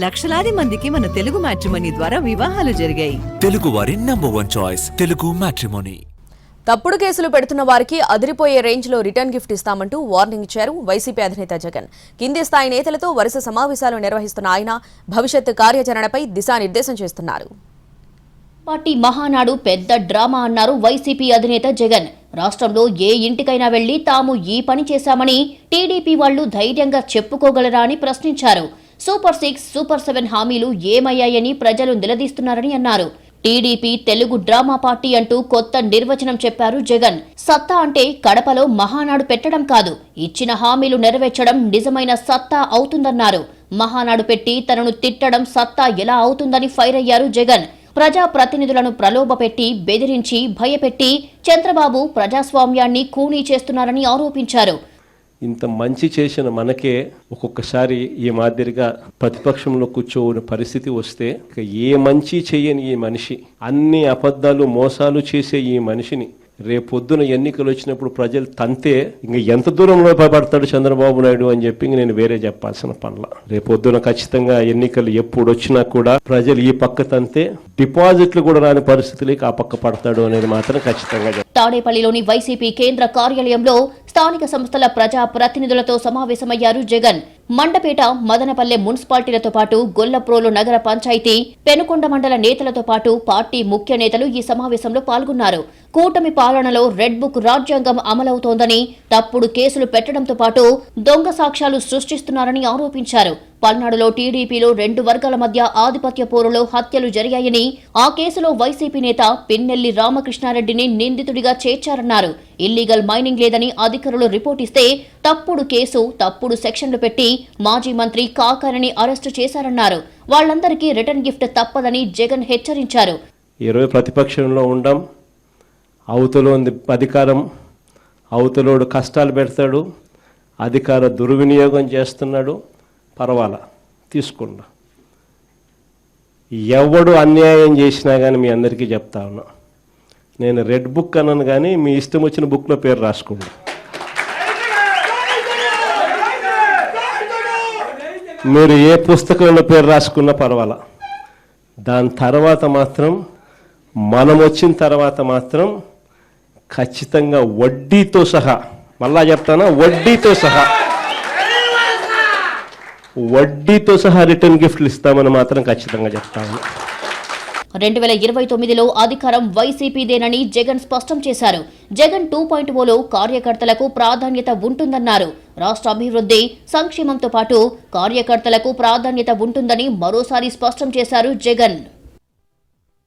లక్షలాది మందికి మన తెలుగు మ్యాట్రిమోనీ ద్వారా వివాహాలు జరిగాయి. తెలుగు వారి నంబర్ 1 చాయిస్ తెలుగు మ్యాట్రిమోనీ. తప్పుడు కేసులు పెడుతున్న వారికి అదిరిపోయే రేంజ్లో రిటర్న్ గిఫ్ట్ ఇస్తామంటూ వార్నింగ్ ఇచ్చారు వైసీపీ అధినేత జగన్. కింది స్థాయి నేతలతో వరుస సమావేశాలు నిర్వహిస్తున్న ఆయన భవిష్యత్ కార్యాచరణపై దిశానిర్దేశం చేస్తున్నారు. పార్టీ మహానాడు పెద్ద డ్రామా అన్నారు వైసీపీ అధినేత జగన్. రాష్ట్రంలో ఏ ఇంటికైనా వెళ్లి తాము ఈ పని చేశామని టీడీపీ వాళ్లు ధైర్యంగా చెప్పుకోగలరా అని ప్రశ్నించారు. సూపర్ 6, సూపర్ 7 హామీలు ఏమయ్యాయని ప్రజలు నిలదీస్తున్నారని అన్నారు. టీడీపీ తెలుగు డ్రామా పార్టీ అంటూ కొత్త నిర్వచనం చెప్పారు జగన్. సత్తా అంటే కడపలో మహానాడు పెట్టడం కాదు, ఇచ్చిన హామీలు నెరవేర్చడం నిజమైన సత్తా అవుతుందన్నారు. మహానాడు పెట్టి తనను తిట్టడం సత్తా ఎలా అవుతుందని ఫైర్ అయ్యారు జగన్. ప్రజా ప్రతినిధులను ప్రలోభపెట్టి, బెదిరించి, భయపెట్టి చంద్రబాబు ప్రజాస్వామ్యాన్ని ఖూనీ చేస్తున్నారని ఆరోపించారు. ఇంత మంచి చేసిన మనకే ఒక్కొక్కసారి ఈ మాదిరిగా ప్రతిపక్షంలో కూర్చోని పరిస్థితి వస్తే ఏ మంచి చేయని ఈ మనిషి, అన్ని అబద్ధాలు మోసాలు చేసే ఈ మనిషిని రేపొద్దున ఎన్నికలు వచ్చినప్పుడు ప్రజలు తంతే ఇంక ఎంత దూరంలో పడతాడు చంద్రబాబు నాయుడు అని చెప్పి నేను వేరే చెప్పాల్సిన పనుల. రేపొద్దున ఖచ్చితంగా ఎన్నికలు ఎప్పుడు వచ్చినా కూడా ప్రజలు ఈ పక్క తంతే డిపాజిట్లు కూడా రాని పరిస్థితులకి ఆ పక్క పడతాడు అనేది మాత్రం ఖచ్చితంగా. తాడేపల్లిలోని వైసీపీ కేంద్ర కార్యాలయంలో స్థానిక సంస్థల ప్రజా ప్రతినిధులతో సమావేశమయ్యారు జగన్. మండపేట, మదనపల్లె మున్సిపాలిటీలతో పాటు గొల్లప్రోలు నగర పంచాయతీ, పెనుకొండ మండల నేతలతో పాటు పార్టీ ముఖ్య నేతలు ఈ సమావేశంలో పాల్గొన్నారు. కూటమి పాలనలో రెడ్ బుక్ రాజ్యాంగం అమలవుతోందని, తప్పుడు కేసులు పెట్టడంతో పాటు దొంగ సాక్ష్యాలు సృష్టిస్తున్నారని ఆరోపించారు. పల్నాడులో టీడీపీలో 2 వర్గాల మధ్య ఆధిపత్య పోరులో హత్యలు జరిగాయని, ఆ కేసులో వైసీపీ నేత పిన్నెల్లి రామకృష్ణారెడ్డిని నిందితుడిగా చేర్చారన్నారు. ఇల్లీగల్ మైనింగ్ లేదని అధికారులు రిపోర్ట్ ఇస్తే తప్పుడు కేసు, తప్పుడు సెక్షన్లు పెట్టి మాజీ మంత్రి కాకాని అరెస్టు చేశారన్నారు. వాళ్లందరికీ రిటర్న్ గిఫ్ట్ తప్పదని జగన్ హెచ్చరించారు. 20 ప్రతిపక్షంలో ఉండం, అవతలో అధికారం, అవతలోడు కష్టాలు పెడతాడు, అధికార దుర్వినియోగం చేస్తున్నాడు, పర్వాలా తీసుకున్నా. ఎవడు అన్యాయం చేసినా కానీ మీ అందరికీ చెప్తా ఉన్నా, నేను రెడ్ బుక్ అన్నాను కానీ మీ ఇష్టం వచ్చిన బుక్లో పేరు రాసుకోండి. మీరు ఏ పుస్తకంలో పేరు రాసుకున్నా పర్వాలా. దాని తర్వాత మాత్రం మనం వచ్చిన తర్వాత మాత్రం ఖచ్చితంగా వడ్డీతో సహా, మళ్ళా చెప్తానా, వడ్డీతో సహా రిటర్న్ గిఫ్ట్లు ఇస్తామని మాత్రం ఖచ్చితంగా చెప్తాను. 2029లో అధికారం వైసీపీదేనని జగన్ స్పష్టం చేశారు. జగన్ 2.0లో కార్యకర్తలకు ప్రాధాన్యత ఉంటుందన్నారు. రాష్ట్ర అభివృద్ధి, సంక్షేమంతో పాటు కార్యకర్తలకు ప్రాధాన్యత ఉంటుందని మరోసారి స్పష్టం చేశారు జగన్.